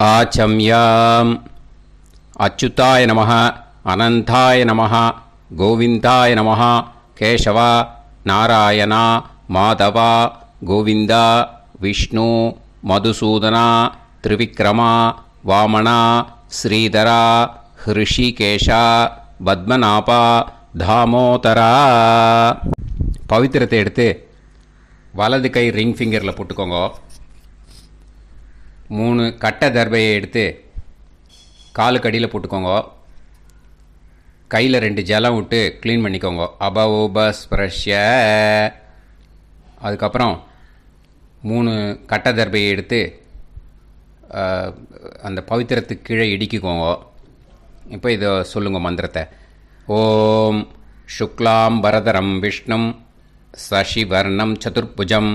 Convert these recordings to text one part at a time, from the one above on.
ஆச்சம்யாம். அச்சுதாய நமः, அனந்தாய நமः, கோவிந்தாய நமः, கேசவா, நாராயணா, மாதவா, கோவிந்தா, விஷ்ணு, மதுசூதனா, திரிவிக்ரமா, வாமனா, ஸ்ரீதரா, ஹிருஷிகேஷா, பத்மநாபா, தாமோதரா. பவித்திரத்தை எடுத்து வலது கை ரிங் ஃபிங்கரில் போட்டுக்கோங்க. 3 கட்டை தர்பையை எடுத்து காலுக்கடியில் போட்டுக்கோங்க. கையில் 2 ஜலம் விட்டு க்ளீன் பண்ணிக்கோங்க. அபவோபஸ்பிரஷ்ய. அதுக்கப்புறம் 3 கட்டை தர்பையை எடுத்து அந்த பவித்திரத்துக்கு கீழே இடிக்கிக்கோங்க. இப்போ இதை சொல்லுங்கள் மந்திரத்தை. ஓம் சுக்லாம் வரதரம் விஷ்ணும் சசிவர்ணம் சதுர்புஜம்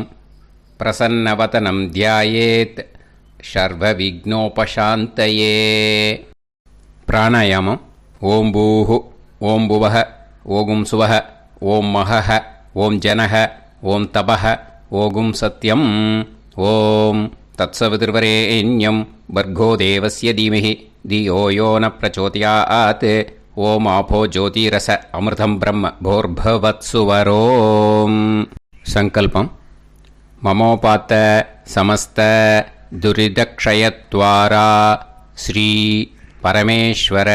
பிரசன்னவதனம் தியாயேத் சர்வ விக்னோபசாந்தயே. பிராணாயாமம். ஓம் பூஹு, ஓம் புவஹ, ஓகும் சுவஹ, ஓம் மஹஹ, ஓம் ஜனஹ, ஓம் தபஹ, ஓகும் சத்யம். ஓம் தத்சவிதுர்வரேண்யம் பர்கோ தேவஸ்ய தீமஹி தியோ யோ ந பிரச்சோதயாத். ஓம் ஆபோ ஜோதிரச அமிர்தம் பிரம்ம போர்பவத்சுவரோம். சங்கல்பம். மமோபாத்த சமஸ்த துரிதக்ஷயத்வாரா ஸ்ரீ பரமேஸ்வர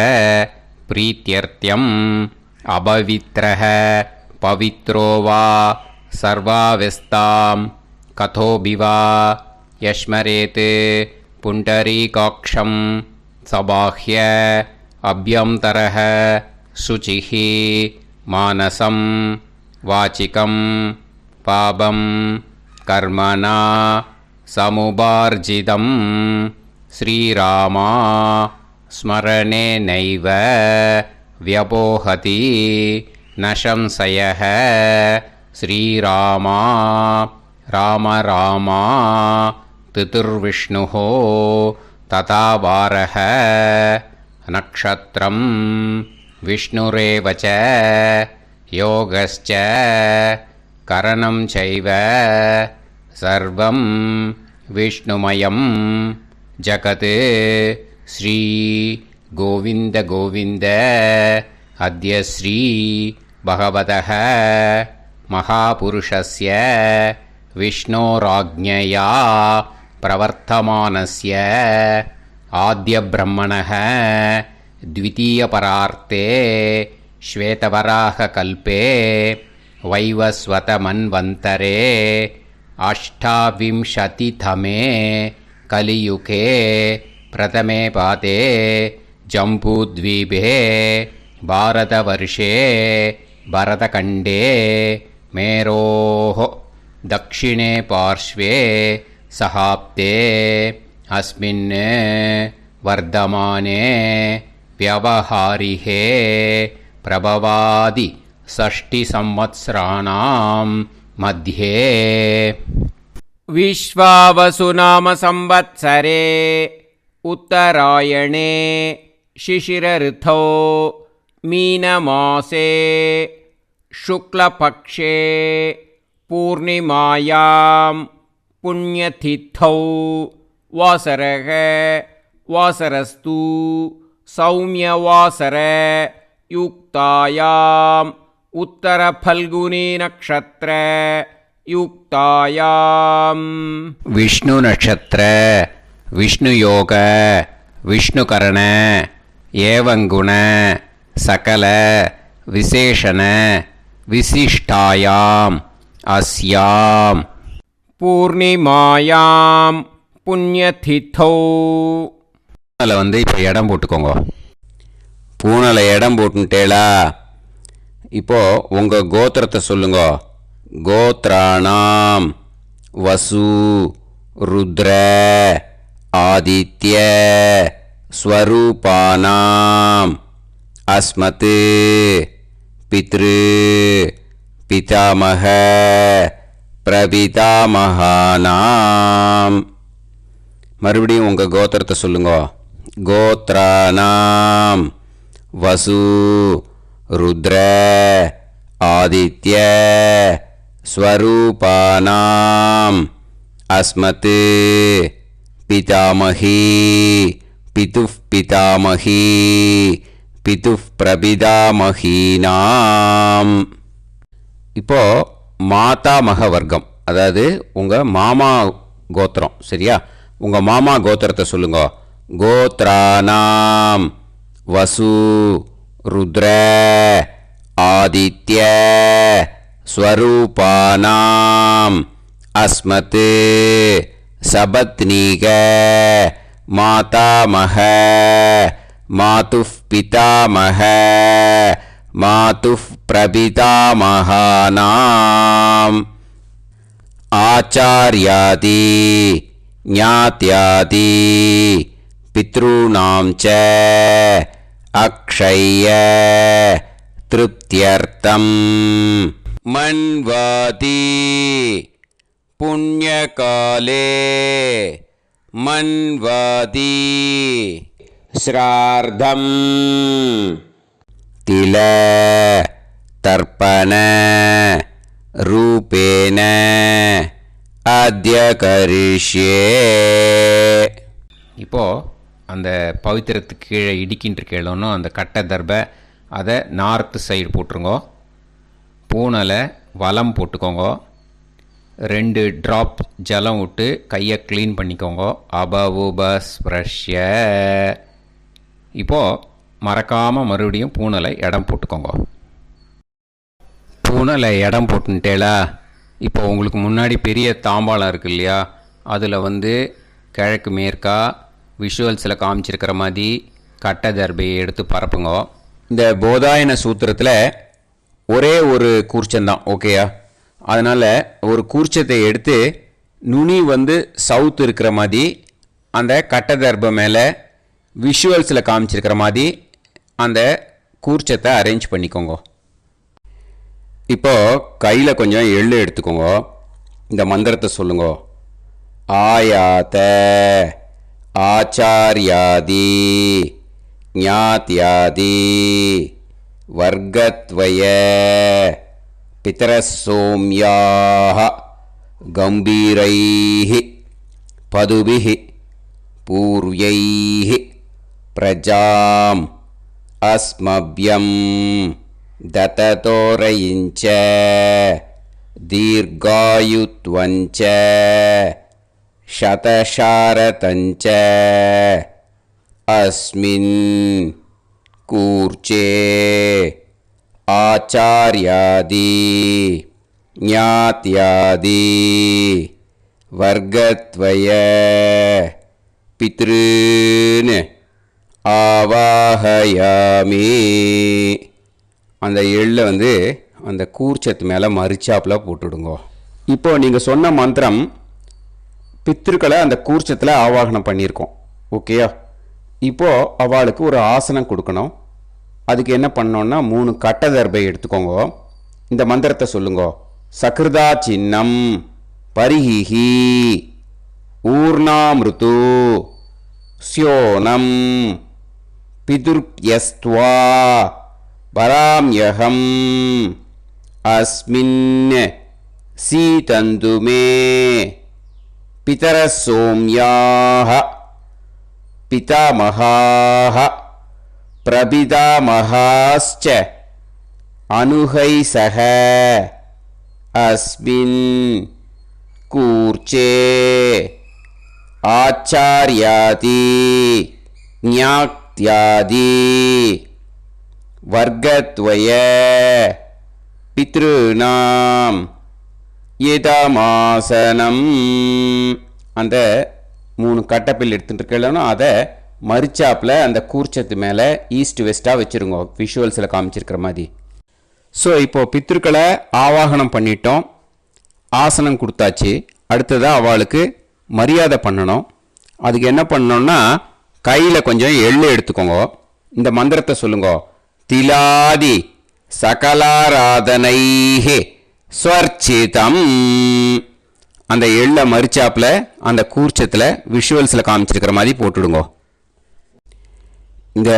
பிரீத்யர்த்தியம் அபவித்ரஹ பவித்ரோ வா சர்வாவஸ்தாம் கதோபிவா யஸ்மரேத் புண்டரீகாக்ஷம் சபாஹ்ய அப்யந்தரஹ சுசிஹ மானசம் வாசிகம் பாபம் கர்மணா சமுபார்ஜிதம் ஸ்ரீராமா ஸ்மரணேனைவ வ்யபோஹதி நசம்சயஹ. ஸ்ரீராமா ராம ராமா திதிர்விஷ்ணுஹோ ததா வாரஹ. நக்ஷத்ரம் விஷ்ணுரேவச யோகஸ்ச கரணம் சைவ சர்வம் விஷ்ணுமயம் ஜகத். ஸ்ரீ கோவிந்த கோவிந்த அத்ய ஸ்ரீ பகவதः மகாபுருஷஸ்ய விஷ்ணோராஜ்ஞயா பிரவர்த்தமானஸ்ய ஆத்யப்ரஹ்மணः த்விதீயபரார்த்தே ஸ்வேதவராககல்பே வைவஸ்வதமன்வந்தரே அஷ்டாவிம்சதிதமே கலியுகே பிரதமே பாதே ஜம்பூத்வீபே பாரதவர்ஷே பரதகண்டே மேரோः தக்ஷிணே பார்ஷ்வே சஹாப்தே அஸ்மின் வர்தமானே வியவஹாரிஹே பிரபவாதி ஷஷ்டி சம்வத்சராணாம் மத்யே. விஸ்வாவசுநாம சம்வத்சரே உத்தராயணே சிசிரருத்தோ மீனமாசே சுக்லபக்ஷே பூர்ணிமாயாம் புண்ணியதித்தௌ வாசரக வாசரஸ்து சௌமியவாசர யுக்தாயாம் உத்தரபல்குனி நக்ஷத்ர யுக்தாயாம். விஷ்ணு நட்சத்திர விஷ்ணு யோக விஷ்ணுகரண ஏவங்குண சகல விசேஷண விசிஷ்டாயாம் அஸ்யாம் பூர்ணிமாயாம் புண்ணியதித்தௌ. பூனலை இப்போ இடம் போட்டுக்கோங்க. பூனலை இடம் போட்டுட்டேளா? இப்போது உங்கள் கோத்திரத்தை சொல்லுங்க. கோத்ராணாம் வசு ருத்ர ஆதித்ய ஸ்வரூபானாம் அஸ்மத் பித்ரு பிதாமக பிரபிதாமகானாம். மறுபடியும் உங்கள் கோத்திரத்தை சொல்லுங்க. கோத்ராணாம் வசு ருத்ர ஆதித்ய ஸ்வரூபானாம் அஸ்மத் பிதாமகி பிதுஃப் பிதாமகி பிதுஃப் பிரபிதாமகீனாம். இப்போ மாதாமக வர்க்கம், அதாவது உங்கள் மாமா கோத்திரம், சரியா? உங்கள் மாமா கோத்திரத்தை சொல்லுங்க. கோத்ரானாம் வசு ருத்ர ஆதித்ய ஸ்வரூபானாம் அஸ்மத் சபத்னீக மாதாமக மாதுஃப் பிதாமக மாதுஃப் பிரபிதாமகானாம் ஆச்சார்யாதி ஞாத்யாதி பித்ருணாம் ச அக்ஷய திருப்தியர்த்தம் மன்வாதி புண்ணியகாலே மன்வாதி ஸ்ரார்த்தம் தில தர்ப்பண ரூபேன அத்ய கரிஷ்யே. இப்போது அந்த பவித்திரத்துக்கு கீழே இடிக்கின்ற கீழோன்னு அந்த கட்டை தர்பை அதை நார்த்து சைடு போட்டுருங்கோ. பூனலை வலம் போட்டுக்கோங்க. 2 ட்ராப் ஜலம் விட்டு கையை க்ளீன் பண்ணிக்கோங்க. அபவுபஸ்ப்ரஷ்ய. இப்போது மறக்காமல் மறுபடியும் பூனலை இடம் போட்டுக்கோங்க. பூனலை இடம் போட்டுட்டேலா. இப்போ உங்களுக்கு முன்னாடி பெரிய தாம்பாளம் இருக்குது இல்லையா, அதில் கிழக்கு மேற்கா விஷுவல்ஸில் காமிச்சிருக்கிற மாதிரி கட்டை தர்பையை எடுத்து பரப்புங்க. இந்த போதாயன சூத்திரத்தில் ஒரே ஒரு கூர்ச்சந்தான், ஓகேயா? அதனால் ஒரு கூர்ச்சத்தை எடுத்து நுனி சவுத் இருக்கிற மாதிரி அந்த கட்டை தர்பை மேலே விஷுவல்ஸில் காமிச்சிருக்கிற மாதிரி அந்த கூர்ச்சத்தை அரேஞ்ச் பண்ணிக்கோங்க. இப்போது கையில் கொஞ்சம் எள்ளு எடுத்துக்கோங்க. இந்த மந்திரத்தை சொல்லுங்க. ஆயாத ஆச்சார்யாதி ஞாத்யாதி வர்கத்வய பிதரசோம்யாஹ கம்பீரைஹி பதுபிஹி பூர்வைஹி பிரஜாம் அஸ்மப்யம் தததோரயிஞ்ச தீர்காயுத்வஞ்ச சதசாரதஞ்ச அஸ்மின் கூர்ச்சே ஆச்சார்யாதி ஞாத்யாதி வர்கத்வய பித்ருன் ஆவாஹயாமி. அந்த எள்ளை அந்த கூர்ச்சத்து மேலே மரிச்சாப்பில் போட்டுடுங்க. இப்போது நீங்கள் சொன்ன மந்திரம் பித்ருக்களை அந்த கூர்ச்சத்தில் ஆவாகனம் பண்ணியிருக்கோம், ஓகேயா? இப்போது அவளுக்கு ஒரு ஆசனம் கொடுக்கணும். அதுக்கு என்ன பண்ணோன்னா 3 கட்டை தர்பை எடுத்துக்கோங்க. இந்த மந்திரத்தை சொல்லுங்க. சக்ருதா சின்னம் பரிஹிஹி ஊர்ணாமிருத்து ஸ்யோனம் பிதுர்யஸ்த்வா பராம்யகம் அஸ்மின் சீதந்துமே பிதரசோம்யாஹ பிதாமகாஹ பிரபிதாமகாஸ்ச அனுகைசஹ அஸ்மின் கூர்ச்சே ஆச்சார்யாதி ஞாத்யாதி வர்கத்வய பித்ருநாம் இதமாசனம். அந்த 3 கட்டப்பில் எடுத்துகிட்டு இருக்கலன்னா அதை மரிச்சாப்பில் அந்த கூர்ச்சத்து மேலே ஈஸ்ட் வெஸ்ட்டாக வச்சுருங்க, விஷுவல்ஸில் காமிச்சிருக்கிற மாதிரி. ஸோ இப்போது பித்ருக்களை ஆவாகனம் பண்ணிட்டோம், ஆசனம் கொடுத்தாச்சு. அடுத்ததாக அவளுக்கு மரியாதை பண்ணணும். அதுக்கு என்ன பண்ணணும்னா கையில் கொஞ்சம் எள்ளு எடுத்துக்கோங்க. இந்த மந்திரத்தை சொல்லுங்க. திலாதி சகலாராதனைஹே ஸ்வர்ச்சிதம். அந்த எள்ளை மரிச்சாப்பில் அந்த கூர்ச்சத்தில் விஷுவல்ஸில் காமிச்சிருக்கிற மாதிரி போட்டுடுங்க. இந்த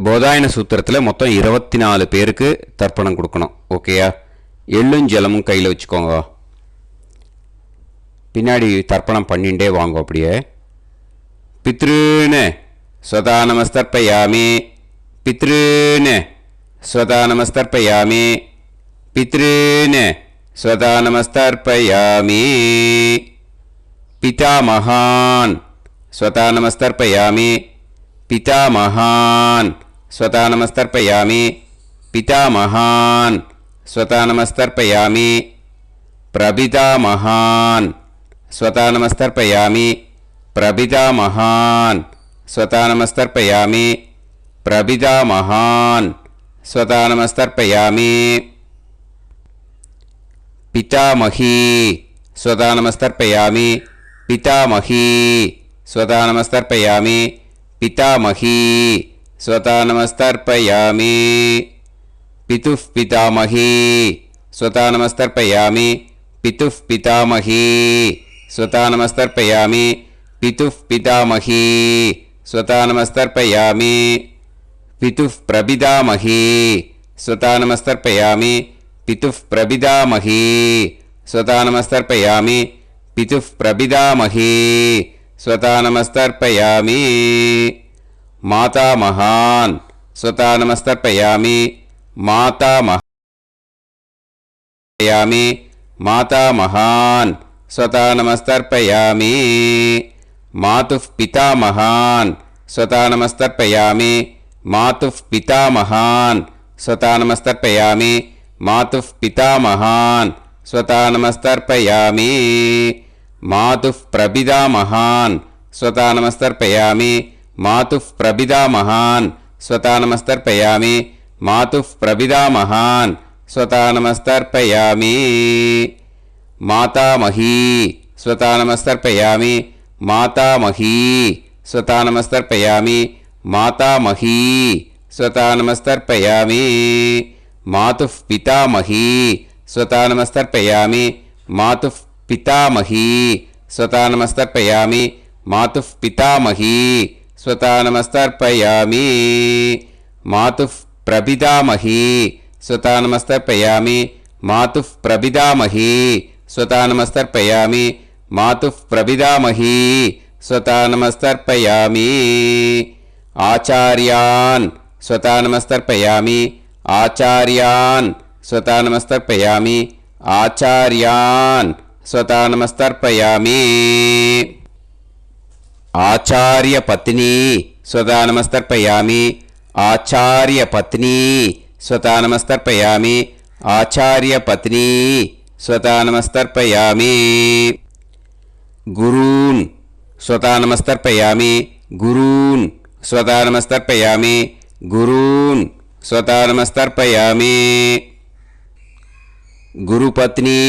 போதாயன சூத்திரத்தில் மொத்தம் 24 பேருக்கு தர்ப்பணம் கொடுக்கணும், ஓகேயா? எள்ளும் ஜலமும் கையில் வச்சுக்கோங்க. பின்னாடி தர்ப்பணம் பண்ணிகிட்டே வாங்க. அப்படியே पितॄन् स्वधा नमस्तर्पयामि पितॄन् स्वधा नमस्तर्पयामि पितॄन् स्वधा नमस्तर्पयामि पितामहान् स्वधा नमस्तर्पयामि पितामहान् स्वधा नमस्तर्पयामि पितामहान् स्वधा नमस्तर्पयामि प्रपितामहान् स्वधा नमस्तर्पयामि प्रपितामहान् स्वधा नमस्तर्पयामि प्रपितामहान् स्वधा नमस्तर्पयामि पितामही स्वधा नमस्तर्पयामि पितामही स्वधा नमस्तर्पयामि पितामही स्वधा नमस्तर्पयामि पितुः पितामही स्वधा नमस्तर्पयामि पितुः पितामही स्वधा नमस्तर्पयामि पितुः पितामही स्वधा नमस्तर्पयामि पितुः प्रपितामही स्वधा नमस्तर्पयामि पितुः प्रपितामही स्वधा नमस्तर्पयामि पितुः प्रपितामही स्वधा नमस्तर्पयामि मातामहान् स्वधा नमस्तर्पयामि मातामहान् मातामहान् स्वधा नमस्तर्पयामि मातुः पितामहान् स्वधा नमस्तर्पयामि मातुः पितामहान् स्वधा नमस्तर्पयामि मातुः पितामहान् स्वधा नमस्तर्पयामि मातुः प्रपितामहान् स्वधा नमस्तर्पयामि मातुः प्रपितामहान् स्वधा नमस्तर्पयामि मातुः प्रपितामहान् स्वधा नमस्तर्पयामि मातामही स्वधा नमस्तर्पयामि मातामही स्वधा नमस्तर्पयामि मातामही स्वधा नमस्तर्पयामि मातुः पितामही स्वधा नमस्तर्पयामि मातुः पितामही स्वधा नमस्तर्पयामि मातुः पितामही स्वधा नमस्तर्पयामि मातुः प्रपितामही स्वधा नमस्तर्पयामि मातुः प्रपितामही स्वधा नमस्तर्पयामि मातुः प्रपितामही स्वधा नमस्तर्पयामि आचार्यान् स्वधा नमस्तर्पयामि आचार्यान् स्वधा नमस्तर्पयामि आचार्यान् स्वधा नमस्तर्पयामि आचार्यपत्नी स्वधा नमस्तर्पयामि आचार्यपत्नी स्वधा नमस्तर्पयामि आचार्यपत्नी स्वधा नमस्तर्पयामि गुरून् स्वधा नमस्तर्पयामि गुरून् स्वधा नमस्तर्पयामि गुरून् स्वधा नमस्तर्पयामि गुरुपत्नी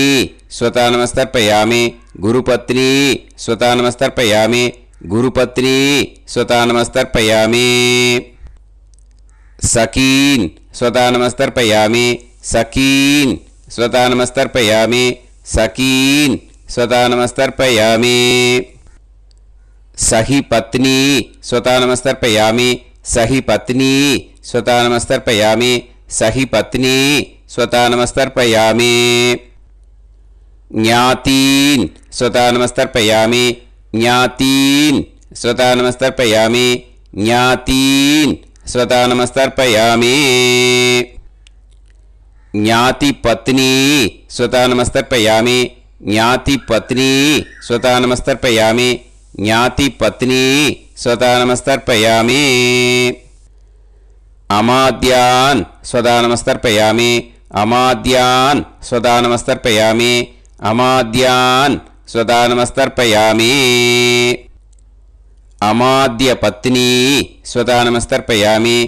स्वधा नमस्तर्पयामि गुरुपत्नी स्वधा नमस्तर्पयामि गुरुपत्नी स्वधा नमस्तर्पयामि सखीन् स्वधा नमस्तर्पयामि सखीन् स्वधा नमस्तर्पयामि सखीन् स्वधा नमस्तर्पयामि सही पत्नी स्वधा नमस्तर्पयामि सही पत्नी स्वधा नमस्तर्पयामि सही पत्नी स्वधा नमस्तर्पयामि ज्ञातीन् स्वधा नमस्तर्पयामि ज्ञातीन् स्वधा नमस्तर्पयामि ज्ञातीन् स्वधा नमस्तर्पयामि ज्ञातिपत्नी स्वधा नमस्तर्पयामि ज्ञातिपत्नी स्वधा नमस्तर्पयामि ज्ञातिपत्नी स्वधा नमस्तर्पयामि अमाद्यान् स्वधा नमस्तर्पयामि अमाद्यान् स्वधा नमस्तर्पयामि अमाद्यान् स्वधा नमस्तर्पयामि अमाद्यपत्नी स्वधा नमस्तर्पयामि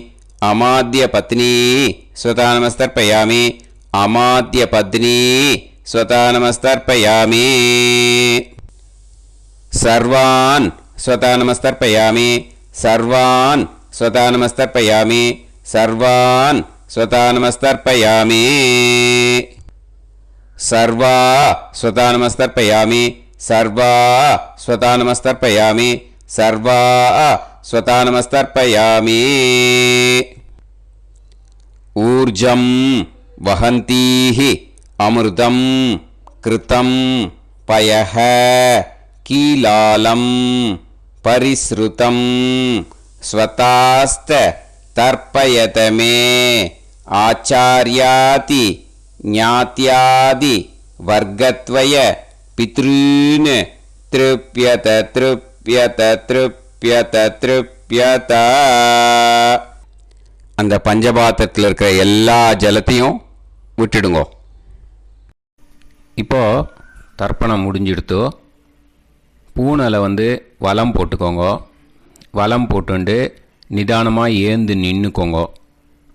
अमाद्यपत्नी स्वधा नमस्तर्पयामि अमाद्यपत्नी स्वधा नमस्तर्पयामि सर्वान् स्वधा नमस्तर्पयामि सर्वान् स्वधा नमस्तर्पयामि सर्वान् स्वधा नमस्तर्पयामि सर्वा स्वधा नमस्तर्पयामि सर्वा स्वधा नमस्तर्पयामि सर्वा स्वधा नमस्तर्पयामि ऊर्जं वहन्तीः अमृतं कृतं पयः कीलालं பரிஸ்ருதம் ஸ்வதாஸ்த தர்ப்பயத மே ஆச்சார்யாதி ஞாத்யாதி வர்க்கத்வய பித்ருன் த்ருப்யத த்ருப்யத த்ருப்யத த்ருப்யத. அந்த பஞ்சபாத்திரத்தில் இருக்கிற எல்லா ஜலத்தையும் விட்டுடுங்கோ. இப்போது தர்ப்பணம் முடிஞ்சிடுத்தோ பூனலை வலம் போட்டுக்கோங்க. வலம் போட்டுண்டு நிதானமாக ஏந்து நின்றுக்கோங்க.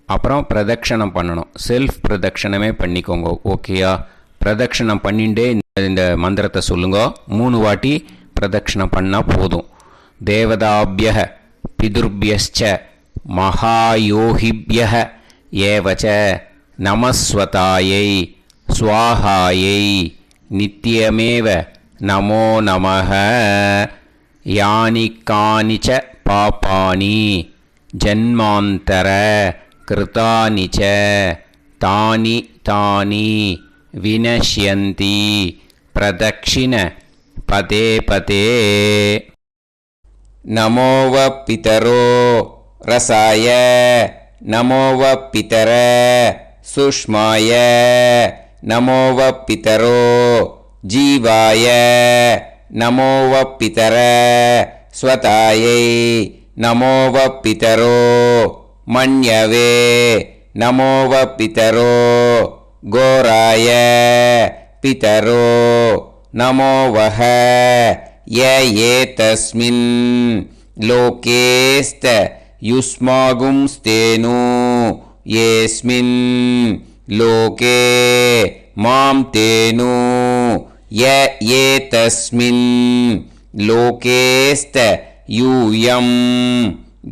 அப்புறம் பிரதட்சணம் பண்ணணும். செல்ஃப் பிரதட்சணமே பண்ணிக்கோங்க. ஓகேயா? பிரதட்சணம் பண்ணிண்டே இந்த மந்திரத்தை சொல்லுங்க. 3 வாட்டி பிரதட்சணம் பண்ணால் போதும். தேவதாபிய பிதுர்பியச்ச மகாயோகிபிய ஏவச்ச நமஸ்வதாயை ஸ்வாஹாயை நித்யமேவ நமோ நமஹ. யானி கானிச்ச பாபானி ஜன்மாந்தர கிருதானி ச தானி தானி வினஷ்யந்தி பிரதக்ஷிண பதே பதே. நமோவ பிதரோ ரசாய நமோவ பிதர சுஷ்மாய நமோவ பிதரோ ஜீவாய நமோவ பிதர ஸ்வதாயை நமோவ பிதரோ மன்யவே நமோவ பிதரோ கோராய பிதரோ நமோவஹ. ய ஏதஸ்மின் லோகேஸ்த யுஸ்மாகும்ஸ்தேனு ஏஸ்மின் லோகே மாம் தேனு. ய ஏதஸ்மின் லோகேஸ்த யூயம்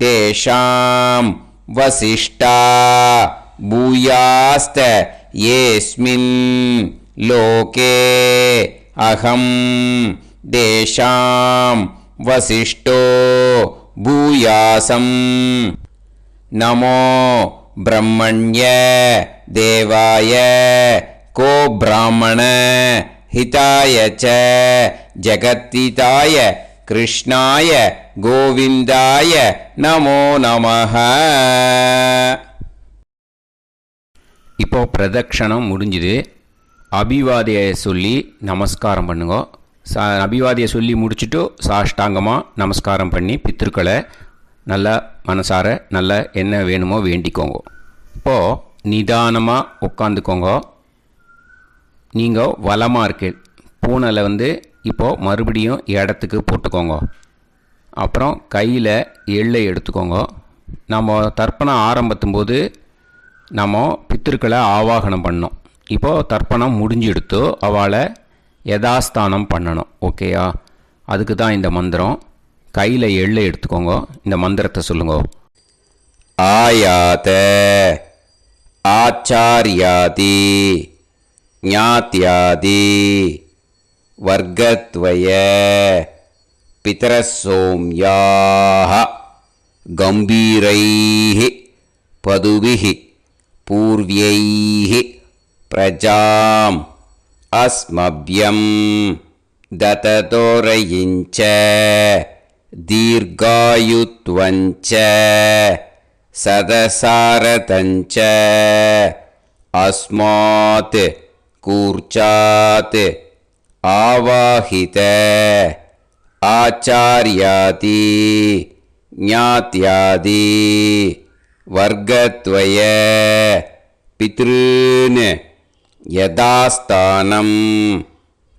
தேஷாம் வசிஷ்டா பூயாஸ்த ஏஸ்மின் லோகே அகம் தேஷாம் வசிஷ்டோ பூயாசம். நமோ பிரம்மண்ய தேவாய கோ பிராமண ஹிதாய ச ஜகத்திதாய கிருஷ்ணாய கோவிந்தாய நமோ நமஹ. இப்போ பிரதட்சணம் முடிஞ்சுது. அபிவாதியை சொல்லி நமஸ்காரம் பண்ணுங்க. அபிவாதியை சொல்லி முடிச்சுட்டு சாஷ்டாங்கமாக நமஸ்காரம் பண்ணி பித்திருக்களை நல்லா மனசார நல்லா என்ன வேணுமோ வேண்டிக்கோங்க. இப்போது நிதானமாக உட்காந்துக்கோங்க. நீங்கள் வலமாக இருக்கு பூனலை இப்போது மறுபடியும் இடத்துக்கு போட்டுக்கோங்க. அப்புறம் கையில் எள்ளை எடுத்துக்கோங்க. நம்ம தர்ப்பணம் ஆரம்பத்தும் போது நம்ம பித்திருக்களை ஆவாகனம் பண்ணோம். இப்போது தர்ப்பணம் முடிஞ்செடுத்து அவளை யதாஸ்தானம் பண்ணணும். ஓகேயா? அதுக்கு தான் இந்த மந்திரம். கையில் எள்ளை எடுத்துக்கோங்க. இந்த மந்திரத்தை சொல்லுங்க. ஆயாத ஆச்சார்யாதி ஞாத்யாதி வர்க்கத்வய பிதரசோம்யாஹ கம்பீரைஹி பதுபிஹி பூர்வ்யைஹி பிரஜாம் அஸ்மப்யம் தததோரயிஞ்ச தீர்காயுத்வஞ்ச சதசாரதஞ்ச அஸ்மாத் கூர்ச்சாத் ஆவாஹித ஆச்சார்யாதி ஞாத்யாதி வர்க்கத்வய பித்ருன் யதாஸ்தானம்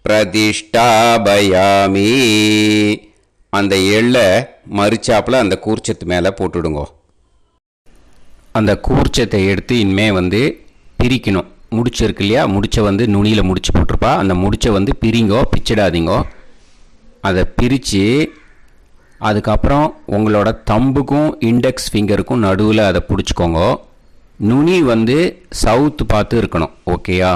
பிரதிஷ்டாபயாமி. அந்த எள்ளை மறிச்சாப்பில் அந்த கூர்ச்சத்து மேலே போட்டுடுங்க. அந்த கூர்ச்சத்தை எடுத்து இனிமே பிரிக்கணும். முடிச்சிருக்கு இல்லையா? முடிச்சை நுனியில் முடிச்சு போட்டிருப்பா. அந்த முடிச்சை பிரிங்கோ, பிச்சிடாதீங்கோ. அதை பிரித்து அதுக்கப்புறம் உங்களோட தம்புக்கும் இண்டெக்ஸ் ஃபிங்கருக்கும் நடுவில் அதை பிடிச்சிக்கோங்க. நுனி சவுத்து பார்த்து இருக்கணும். ஓகேயா?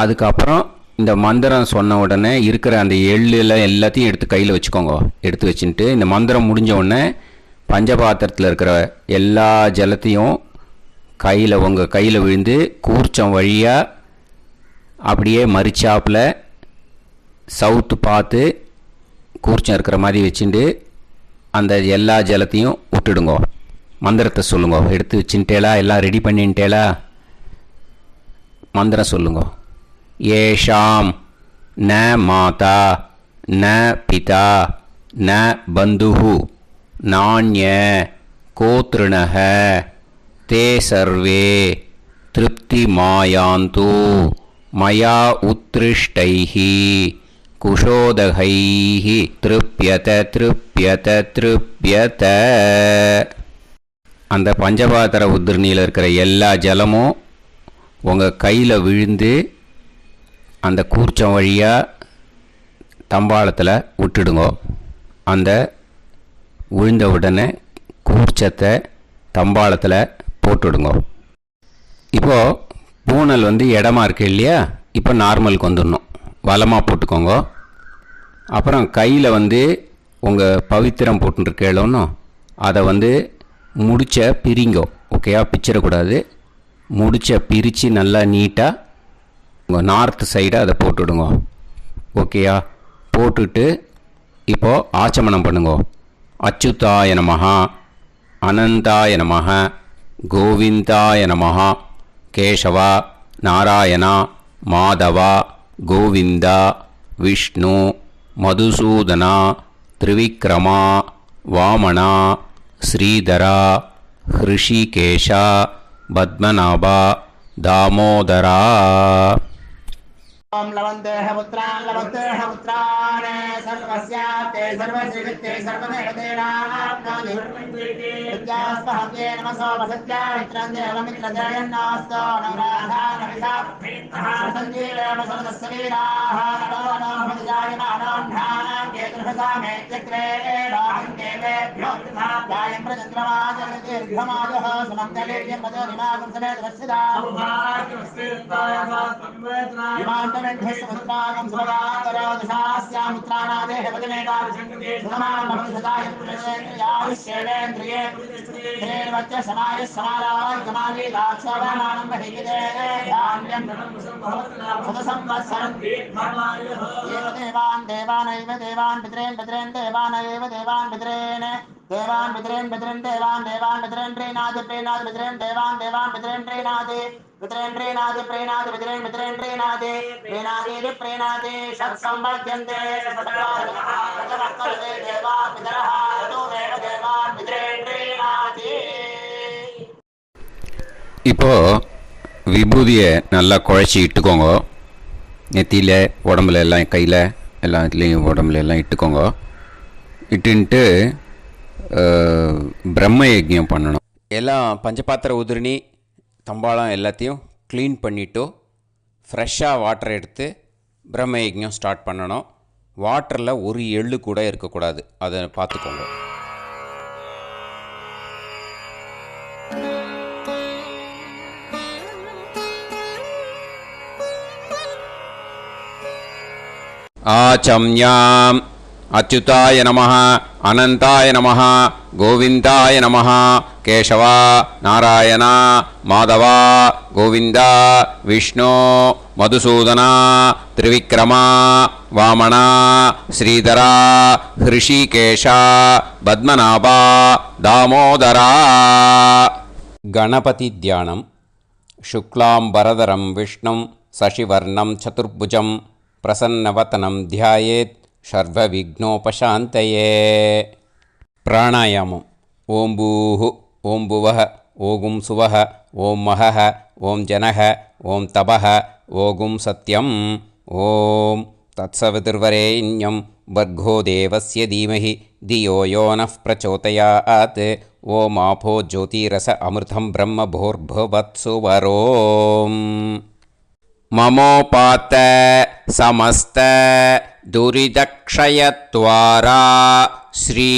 அதுக்கப்புறம் இந்த மந்திரம் சொன்ன உடனே இருக்கிற அந்த எள்ளில் எல்லாத்தையும் எடுத்து கையில் வச்சுக்கோங்க. எடுத்து வச்சுட்டு இந்த மந்திரம் முடிஞ்ச உடனே பஞ்சபாத்திரத்தில் இருக்கிற எல்லா ஜலத்தையும் உங்கள் கையில் விழுந்து கூர்ச்சம் வழியாக அப்படியே மறிச்சாப்பில் சவுத்து பார்த்து கூர்ச்சம் இருக்கிற மாதிரி வச்சுட்டு அந்த எல்லா ஜலத்தையும் விட்டுடுங்கோ. மந்திரத்தை சொல்லுங்க. எடுத்து வச்சுட்டேலா? எல்லாம் ரெடி பண்ணிட்டேலா? மந்திரம் சொல்லுங்க. ஏஷாம் ந மாதா ந பிதா ந பந்துஹு நாண்ய கோத்ருணஹ தே சர்வே திருப்திமாயாந்து மயா உத்ருஷ்டைஹி குஷோதகைஹி திருப்யத திருப்யத திருப்யத. அந்த பஞ்சபாத்திர உதிரணியில் இருக்கிற எல்லா ஜலமும் உங்கள் கையில் விழுந்து அந்த கூர்ச்சம் வழியாக தம்பாளத்தில் விட்டுடுங்க. அந்த விழுந்த உடனே கூர்ச்சத்தை தம்பாளத்தில் போட்டுடுங்க. இப்போது பூனல் இடமா இருக்கு இல்லையா? இப்போ நார்மலுக்கு வந்துடணும். வலமாக போட்டுக்கோங்க. அப்புறம் கையில் உங்கள் பவித்திரம் போட்டுருக்கேளோன்னு அதை முடிச்ச பிரிங்கோ. ஓகேயா? பிச்சிடக்கூடாது. முடிச்ச பிரித்து நல்லா நீட்டாக உங்கள் நார்த் சைடை அதை போட்டுவிடுங்க. ஓகேயா? போட்டுட்டு இப்போது ஆச்சமனம் பண்ணுங்க. அச்சுதாய நமஹ, அனந்தாய நமஹ, கோவிந்தாய நமஹ, கேசவா, நாராயணா, மாதவா, கோவிந்தா, விஷ்ணு, மதுசூதனா, திரிவிக்ரமா, வாமனா, ஸ்ரீதரா, ஹிருஷிகேஷா, பத்மநாபா, தாமோதரா. ओम लवन्तेह पुत्रान् सर्वस्याते सर्वश्रीवित्ते सर्वदेवतेनाप्नोति विद्यास्पहव्ये नमसो वसत्या मित्रं देवमित्रजयन्नास्तो नवराधानविदा सञ्जीवेम सर्वस्वीराः नमो नमः जायमानोऽन्धानां केतुर्भसामे चक्रे राहं देवेभ्यो गायं प्रचन्द्रमाजगदीर्घमायुः सुमङ्गलेर्यं पदोनिमागं समेत वत्सिदा समुद्रागं सुभगाकरोदशास्यामुत्राणादेह पदमेकाभिसङ्गते सुमानमभिसदायुष्येवेन्द्रिये धेर्वच्च समायः समाराय कमाली दाक्षावानानं महिगिते धान्यं सदसंवत्सरं देवान् देवान् पितॄन् देवानैव देवान् पितॄन् देवान् पितॄन् देवान् पितॄन् प्रीणाति पितॄन् देवान् पितॄन् प्रीणाति पितॄन् प्रीणाति पितॄन् प्रीणाति प्रीणाति षट्संवर्ध्यन्ते देवा पितरः ततोमेव देवान् पितॄन् प्रीणाति. இப்போ விபூதியை நல்லா குழச்சி இட்டுக்கோங்க. நெத்தியில், உடம்புல எல்லாம், கையில் எல்லா இதுலேயும் உடம்புல எல்லாம் இட்டுக்கோங்க. இட்டுன்ட்டு பிரம்ம யஜ்ஞம் பண்ணணும். எல்லாம் பஞ்சபாத்திர உதிரணி தம்பாளம் எல்லாத்தையும் க்ளீன் பண்ணிவிட்டு ஃப்ரெஷ்ஷாக வாட்டர் எடுத்து பிரம்ம யஜ்ஞம் ஸ்டார்ட் பண்ணணும். வாட்டரில் ஒரு எள்ளு கூட இருக்கக்கூடாது. அதை பார்த்துக்கோங்க. ஆச்சம்யாம் அச்சுதாய நமஹ, அனந்தாய நமஹ, கோவிந்தாய நமஹ, கேசவா, நாராயணா, மாதவா, கோவிந்தா, விஷ்ணு, மதுசூதனா, திரிவிக்ரமா, வாமனா, ஸ்ரீதரா, ஹிருஷிகேஷா, பத்மநாபா, தாமோதரா. கணபதி தியானம். சுக்லாம்பரதரம் விஷ்ணும் சசிவர்ணம் சதுர்புஜம் பிரசன்னவதனம் தியாயேத் சர்வவிக்னோபசாந்தயே. பிராணாயாமம். ஓம் பூஹு, ஓம் புவஹ, ஓகும் சுவஹ, ஓம் மஹஹ, ஓம் ஜனஹ, ஓம் தபஹ, ஓகும் சத்யம். ஓம் தத்சவிதுர்வரேண்யம் வர்கோ தேவஸ்ய தீமஹி தியோ யோ நः பிரச்சோதயாத். ஓம் ஆபோ ஜோதிரச அமிர்தம் பிரம்ம பூர்புவத்சு வரோம். மமோபாத்த சமஸ்த துரிதக்ஷயத்வாரா ஸ்ரீ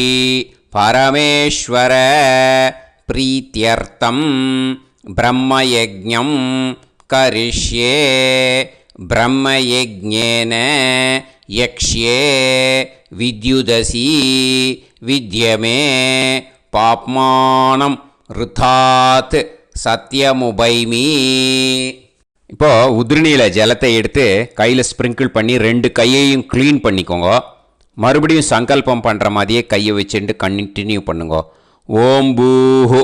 பரமேஸ்வர பிரீத்யர்த்தம் பிரம்மயஜ்ஞம் கரிஷ்யே. பிரம்மயஜ்ஞேன யக்ஷ்யே வித்யுதசி வித்யமே பாப்மானம் ருதாத் சத்யமுபைமி. இப்போது உதிரணியில் ஜலத்தை எடுத்து கையில் ஸ்ப்ரிங்கிள் பண்ணி 2 கையையும் க்ளீன் பண்ணிக்கோங்க. மறுபடியும் சங்கல்பம் பண்ணுற மாதிரியே கையை வச்சுட்டு கண்டினியூ பண்ணுங்க. ஓம் பூஹு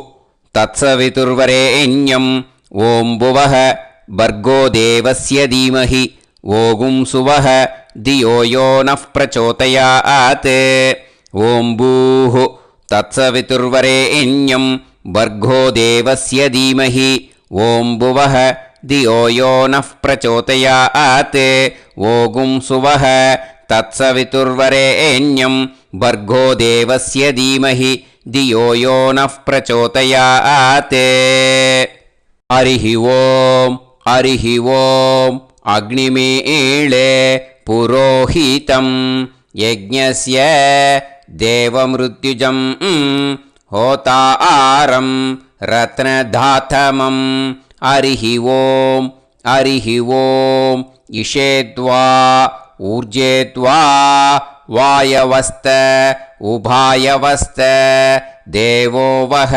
தத்சவிதுர்வரேண்யம் ஓம் புவஹ பர்கோ தேவஸ்ய தீமஹி ஓகும் சுவஹ தியோ யோ நஃப் பிரச்சோதயாத். ஓம் பூஹு தத்சவிதுர்வரேண்யம் பர்கோ தேவஸ்ய தீமஹி ஓம் புவஹ தியோ யோ நஃப் பிரச்சோதயாத். ஓகும் சுவஹ தத்சவிதுர்வரேண்யம் பர்கோ தேவஸ்ய தீமஹி தியோ யோ நஃப் பிரச்சோதயாத். ஹரிஹி ஓம் ஹரிஹி ஓம் அக்னிமீளே புரோஹிதம் யஜ்ஞஸ்ய தேவமிருத்யுஜம் ஹோதாரம் ரத்னதாத்தமம். ஹரிஹி ஓம் ஹரிஹி ஓம் இஷேத்வா ஊர்ஜேத்வா வாயவஸ்த உபாயவஸ்த தேவோ வஹ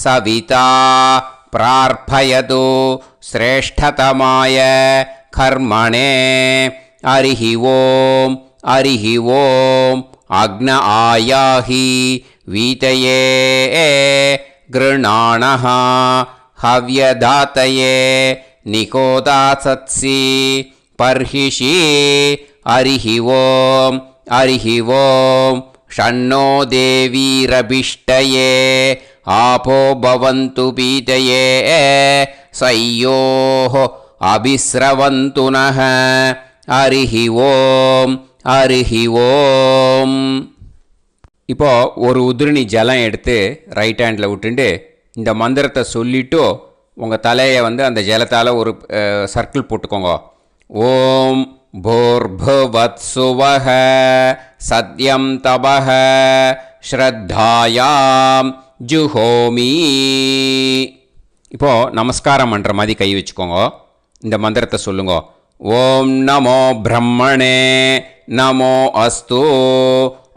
சவிதா பிரார்ப்பயது ஸ்ரேஷ்டதமாய கர்மணே. ஹரிஹி ஓம் ஹரிஹி ஓம் அக்ன ஆயாஹி வீதயே கிருணாணஹ ஹவ்யதாத்தயே நிகோதாசத்சி பர்ஹிஷி. ஹரிஹி ஓம் ஹரிஹி ஓம் ஷண்ணோ தேவீரபிஷ்டயே ஆபோ பவந்து பீதயே சய்யோஹ அபிஸ்ரவந்து நஹ. ஹரிஹி ஓம் ஹரிஹி ஓம். இப்போ ஒரு உதிரணி ஜலம் எடுத்து ரைட் ஹேண்டில் விட்டுண்டு இந்த மந்திரத்தை சொல்லிவிட்டு உங்கள் தலையை அந்த ஜலத்தால் ஒரு சர்க்கிள் போட்டுக்கோங்க. ஓம் பூர்புவத்சுவஹ சத்யம் தபஹ ஸ்ரத்தாயாம் ஜுஹோமி. இப்போது நமஸ்காரம் பண்ணுற மாதிரி கை வச்சுக்கோங்க. இந்த மந்திரத்தை சொல்லுங்க. ஓம் நமோ பிரம்மணே நமோ அஸ்து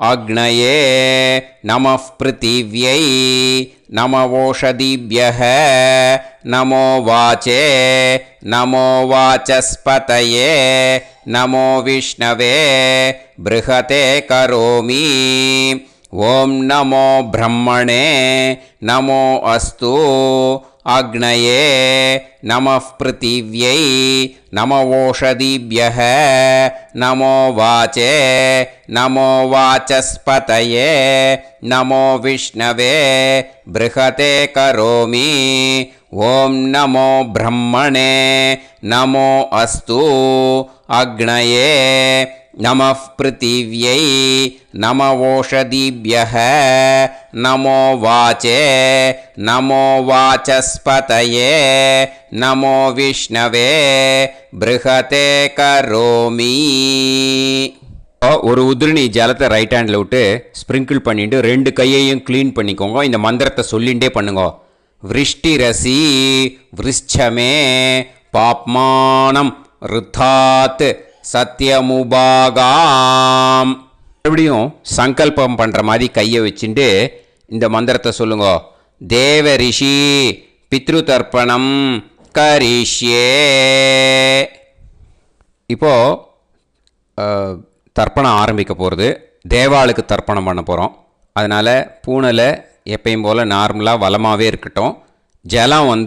அக்னயே நமः பிருத்திவ்யை நமவோஷதிभ्यः நமோ வாச்சே நமோ வாசஸ்பதயே நமோ விஷ்ணவே ப்ருஹதே கரோமி. ஓம் நமோ பிரம்மணே நமோ அஸ்து அக்னயே நமः பிருத்திவ்யை நமவோஷதிभ्यः நமோ வாச்சே நமோ வாசஸ்பதயே நமோ விஷ்ணவே ப்ருஹதே கரோமி. ஓம் நமோ பிரம்மணே நமோ அஸ்து அக்னயே நமः பிருத்திவ்யை நமவோஷதிभ्यः நமோ வாச்சே நமோ வாசஸ்பதயே நமோ விஷ்ணவே ப்ருஹதே கரோமி. ஒரு உதிரணி ஜலத்தை ரைட் ஹேண்டில் விட்டு ஸ்ப்ரிங்கிள் பண்ணிட்டு ரெண்டு கையையும் க்ளீன் பண்ணிக்கோங்க. இந்த மந்திரத்தை சொல்லிகிட்டே பண்ணுங்க. விருஷ்டிரசி விருஷ்சமே பாப்மானம் ருத்தாத் சத்யமுபாகாம். மறுபடியும் சங்கல்பம் பண்ணுற மாதிரி கையை வச்சுட்டு இந்த மந்திரத்தை சொல்லுங்க. தேவ ரிஷி பித்ரு தர்ப்பணம் கரிஷ்யே. இப்போது தர்ப்பணம் ஆரம்பிக்க போகிறது. தேவாளுக்கு தர்ப்பணம் பண்ண போகிறோம். அதனால் பூனலை எப்பயும் போல் நார்மலாக வளமாகவே இருக்கட்டும். ஜலம்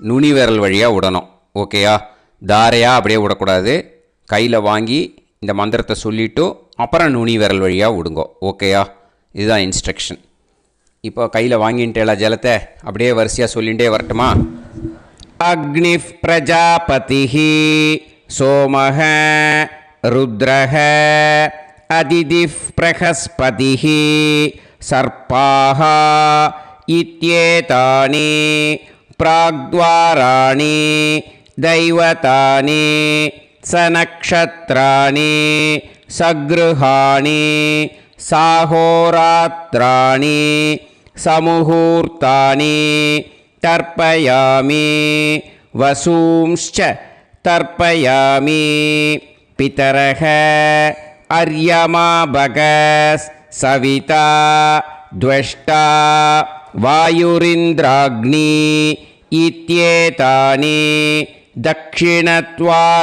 நுனி விரல் வழியாக விடணும். ஓகேயா? தாரையாக அப்படியே விடக்கூடாது. கையில் வாங்கி இந்த மந்திரத்தை சொல்லிவிட்டு அப்புறம் நுனி விரல் வழியாக விடுங்கோ. ஓகேயா? இதுதான் இன்ஸ்ட்ரக்ஷன். இப்போ கையில் வாங்கிட்டேல ஜலத்தை அப்படியே வரிசையாக சொல்லிகிட்டே வரட்டுமா? அக்னி பிரஜாபதி சோமஹ ருத்ரஹ அதிதி பிரகஸ்பதி சர்ப்பாஹ இத்யேதானி பிராக்த்வாராணி தைவதானி சநக்ஷத்ராணி சக்ருஹாணி சாஹோராத்ராணி சமுஹூர்த்தானி தர்ப்பயாமி வசூம்ச்ச தர்ப்பயாமி. பிதரஹ அர்யமா பகஸ் சவிதா த்வஷ்டா வாயுரிந்திராக்னி இத்யேதானி தக்ஷிணத்வாராணி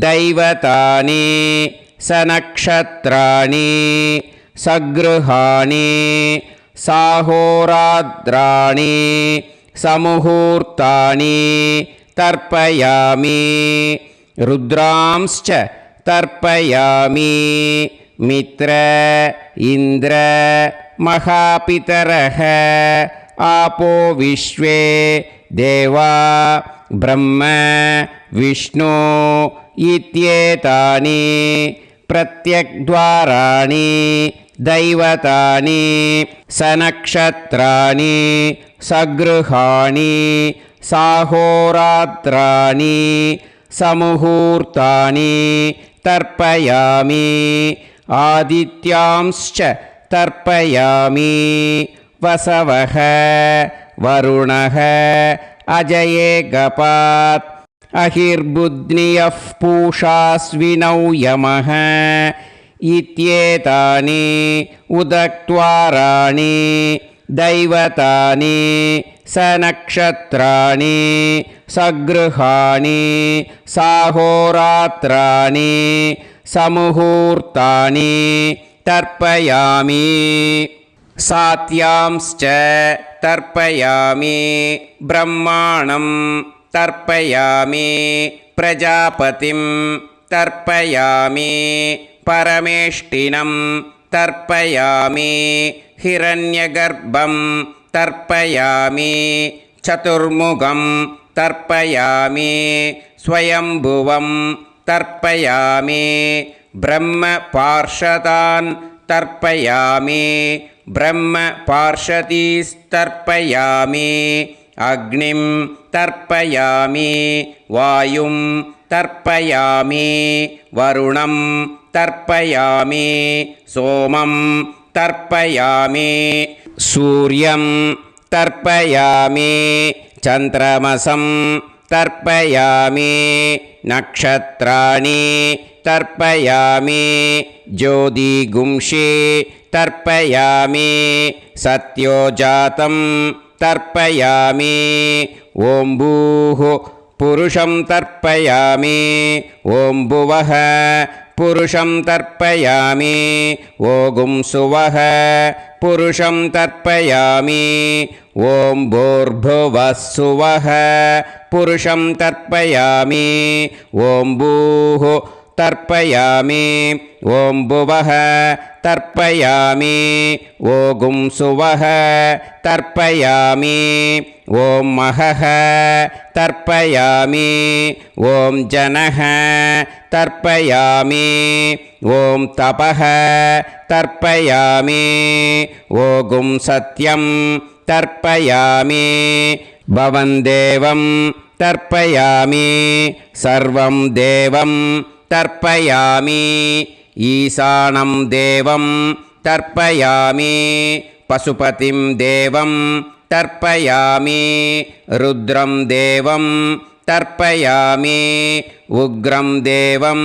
தைவதானி सनक्षत्राणि सगृहाणि साहोरात्राणि समुहूर्तानि तर्पयामि रुद्रांश्च तर्पयामि मित्र इन्द्र महापितरः आपो विश्वे देवा ब्रह्म विष्णु इत्येतानि प्रत्यग्द्वाराणि दैवतानि सनक्षत्राणि सगृहाणि साहोरात्राणि समुहूर्तानि तर्पयामि आदित्यांश्च तर्पयामि वसवः वरुणः अजयेगपात् अहिर्बुध्नियः पूषास्विनौ यमः इत्येतानि उदक्त्वाराणि दैवतानि सनक्षत्राणि सगृहाणि साहोरात्राणि समुहूर्तानि तर्पयामि सात्यांश्च तर्पयामि ब्रह्माणं तर्पयामि प्रजापतिं तर्पयामि परमेष्टिनं तर्पयामि हिरण्यगर्भं तर्पयामि चतुर्मुखं तर्पयामि स्वयंभुवं तर्पयामि ब्रह्मपार्षदान् तर्पयामि ब्रह्मपार्षदीस्तर्पयामि अग्निं तर्पयामि वायुं तर्पयामि वरुणं तर्पयामि सोमं तर्पयामि सूर्यं तर्पयामि चन्द्रमसं तर्पयामि नक्षत्राणि तर्पयामि ज्योतिगुंषि तर्पयामि सत्योजातं तर्पयामि ॐ भूः पुरुषं तर्पयामि ॐ भुवः पुरुषं तर्पयामि ॐ सुवः पुरुषं तर्पयामि ॐ भूर्भुवः सुवः पुरुषं तर्पयामि ॐ भूः तर्पयामि ॐ भुवः तर्पयामि ॐ सुवः तर्पयामि ॐ महः तर्पयामि ॐ जनः तर्पयामि ॐ तपः तर्पयामि ॐ सत्यं तर्पयामि भवं देवं तर्पयामि सर्वं देवं तर्पयामि ईशानं देवं तर्पयामि पशुपतिं देवं तर्पयामि रुद्रं देवं तर्पयामि उग्रं देवं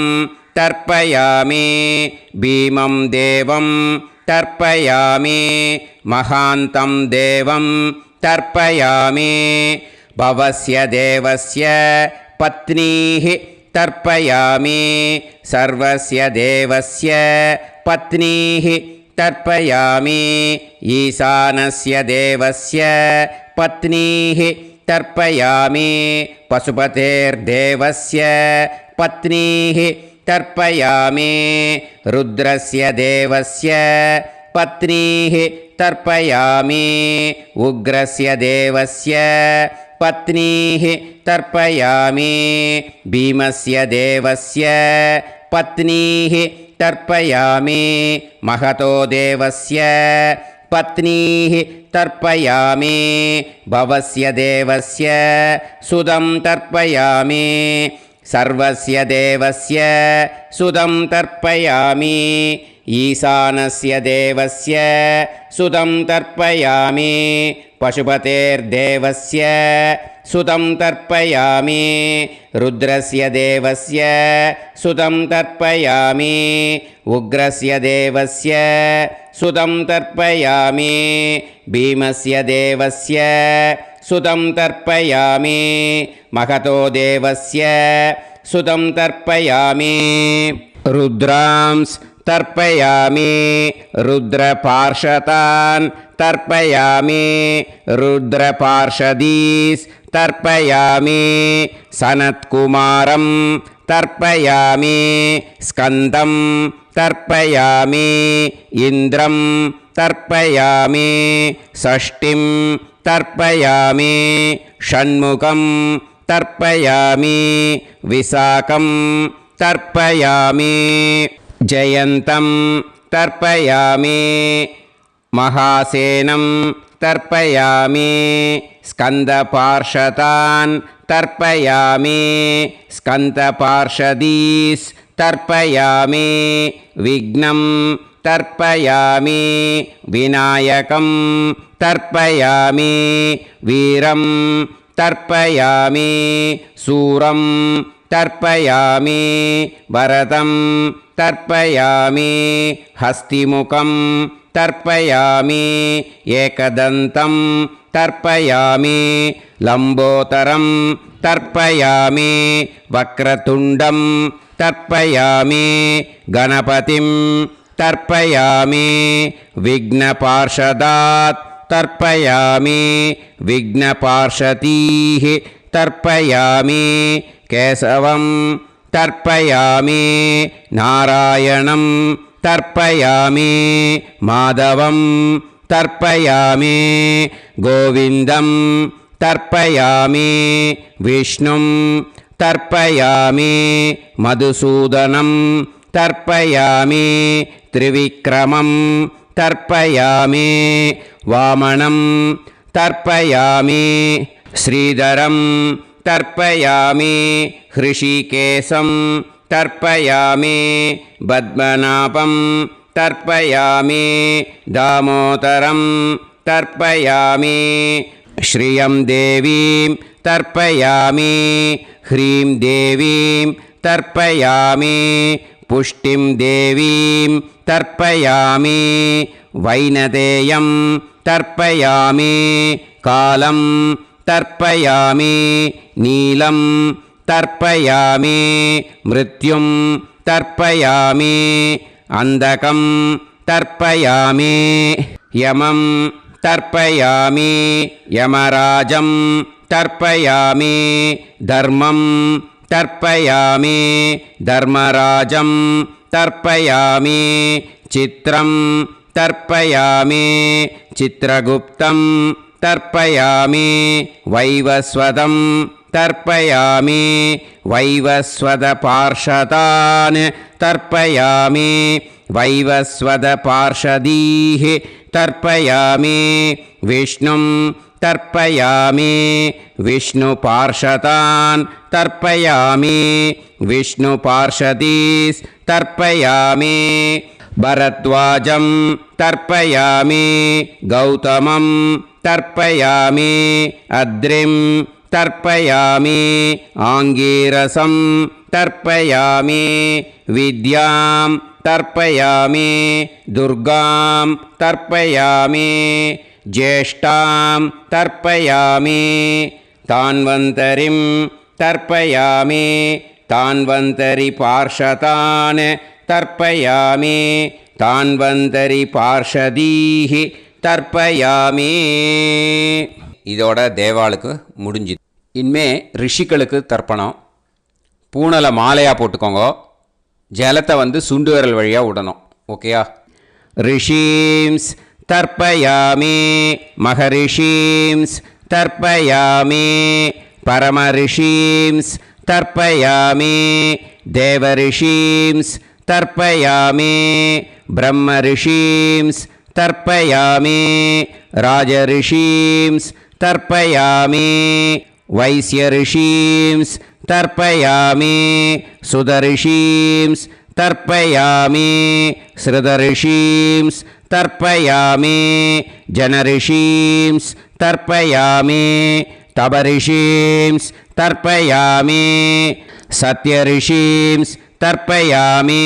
तर्पयामि भीमं देवं तर्पयामि महान्तं देवं तर्पयामि भवस्य देवस्य पत्नीः तर्पयामि सर्वस्य देवस्य पत्नीः तर्पयामि ईशानस्य देवस्य पत्नीः तर्पयामि पशुपतेर्देवस्य पत्नीः तर्पयामि रुद्रस्य देवस्य पत्नीः तर्पयामि उग्रस्य देवस्य पत्नीः तर्पयामि भीमस्य देवस्य पत्नीः तर्पयामि महतो देवस्य पत्नीः तर्पयामि भवस्य देवस्य सुदं तर्पयामि सर्वस्य देवस्य सुदं तर्पयामि ईशानस्य देवस्य सुदं तर्पयामि पशुपतेर्देवस्य सुदं तर्पयामि रुद्रस्य देवस्य सुदं तर्पयामि उग्रस्य देवस्य सुदं तर्पयामि भीमस्य देवस्य सुदं तर्पयामि महतो देवस्य सुदं तर्पयामि रुद्रांस् तर्पयामि रुद्रपार्षदान् तर्पयामि रुद्रपार्षदीस् तर्पयामि सनत्कुमारं तर्पयामि स्कन्दं तर्पयामि इन्द्रं तर्पयामि षष्टिं तर्पयामि षण्मुखं तर्पयामि विशाखं तर्पयामि जयन्तं तर्पयामि महासेनं तर्पयामि स्कन्दपार्षदान् तर्पयामि स्कन्दपार्षदीस् तर्पयामि विघ्नं तर्पयामि विनायकं तर्पयामि वीरं तर्पयामि सूरं तर्पयामि वरदं तर्पयामि हस्तिमुखं तर्पयामि एकदन्तं तर्पयामि लम्बोदरं तर्पयामि वक्रतुण्डं तर्पयामि गणपतिं तर्पयामि विघ्नपार्षदात् तर्पयामि विघ्नपार्षदीः तर्पयामि केशवं तर्पयामि नारायणं तर्पयामि माधवं तर्पयामि गोविन्दं तर्पयामि विष्णुं तर्पयामि मधुसूदनं तर्पयामि त्रिविक्रमं तर्पयामि वामनं तर्पयामि श्रीधरं तर्पयामि हृषिकेशं तर्पयामि पद्मनाभं तर्पयामि दामोदरं तर्पयामि श्रियं देवीं तर्पयामि ह्रीं देवीं तर्पयामि पुष्टिं देवीं तर्पयामि वैनदेयं तर्पयामि कालं तर्पयामि नीलं तर्पयामि मृत्युं तर्पयामि अन्धकं तर्पयामि यमं तर्पयामि यमराजं तर्पयामि धर्मं तर्पयामि धर्मराजं तर्पयामि चित्रं तर्पयामि चित्रगुप्तं तर्पयामि वैवस्वतं तर्पयामि वैवस्वतपार्षदान् तर्पयामि वैवस्वतपार्षदीः तर्पयामि विष्णुं तर्पयामि विष्णुपार्षदान् तर्पयामि विष्णुपार्षदीस् तर्पयामि भरद्वाजं तर्पयामि गौतमं तर्पयामि अद्रिं तर्पयामि आङ्गीरसं तर्पयामि विद्यां तर्पयामि दुर्गां तर्पयामि ज्येष्ठां तर्पयामि तान्वन्तरिं तर्पयामि तान्वन्तरिपार्षदान् तर्पयामि तान्वन्तरिपार्षदीः தர்ப்பயாமி. இதோட தேவாளுக்கு முடிஞ்சுது. இனிமே ரிஷிகளுக்கு தர்ப்பணம். பூனலை மாலையாக போட்டுக்கோங்க. ஜலத்தை சுண்டு விரல் வழியாக விடணும். ஓகேயா? ரிஷீம்ஸ் தர்ப்பயாமி மகரிஷீம்ஸ் தர்ப்பயாமி பரமரிஷீம்ஸ் தர்ப்பயாமி தேவரிஷீம்ஸ் தர்ப்பயாமி பிரம்மரிஷீம்ஸ் तर्पयामि राजऋषींस् तर्पयामि वैश्यऋषींस् तर्पयामि सुदऋषींस् तर्पयामि श्रुतऋषींस् तर्पयामि जनऋषींस् तर्पयामि तपऋषींस् तर्पयामि सत्यऋषींस् तर्पयामि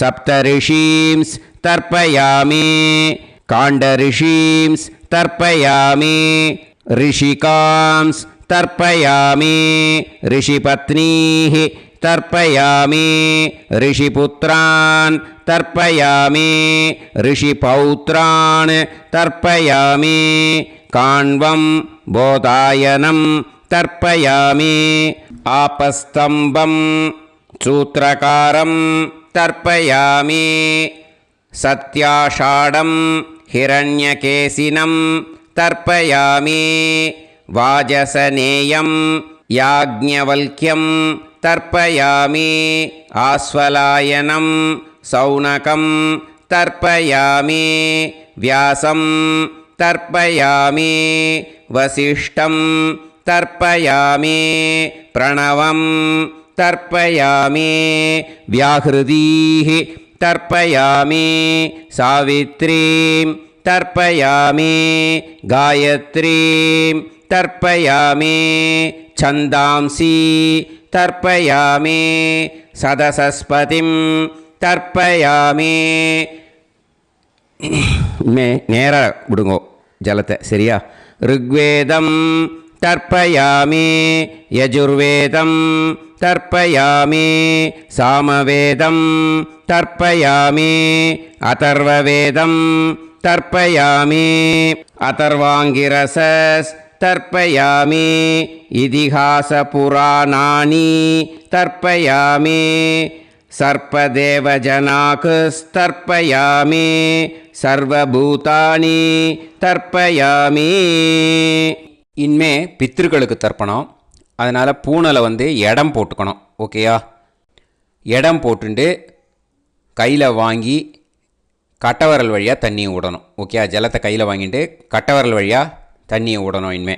सप्तऋषींस् तर्पयामि काण्डऋषींस् तर्पयामि ऋषिकांस् तर्पयामि ऋषिपत्नीः तर्पयामि ऋषिपुत्रान् तर्पयामि ऋषिपौत्रान् तर्पयामि काण्वं बोधायनं तर्पयामि आपस्तम्भं सूत्रकारं तर्पयामि सत्याषाढं हिरण्यकेशिनं तर्पयामि वाजसनेयं याज्ञवल्क्यं तर्पयामि आस्वलायनं सौनकं तर्पयामि व्यासं तर्पयामि वसिष्ठं तर्पयामि प्रणवं तर्पयामि व्याहृतीः तर्पयामि सावित्रीं तर्पयामि गायत्रीं तर्पयामि छन्दांसि तर्पयामि सदसस्पतिं तर्पयामि நேராக விடுங்கோ ஜலத்தை சரியா ருக்வேதம் तर्पयामि यजुर्वेदं तर्पयामि सामवेदं तर्पयामि अथर्ववेदं तर्पयामि अथर्वाङ्गिरसस् तर्पयामि इतिहासपुराणानि तर्पयामि सर्पदेवजनाकस्तर्पयामि सर्वभूतानि तर्पयामि இனிமே பித்திருக்களுக்கு தர்ப்பணம். அதனால் பூனலை இடம் போட்டுக்கணும். ஓகேயா? இடம் போட்டுண்டு கையில் வாங்கி கட்டவரல் வழியாக தண்ணியை விடணும். ஓகே? ஜலத்தை கையில் வாங்கிட்டு கட்டவரல் வழியாக தண்ணியை விடணும். இனிமே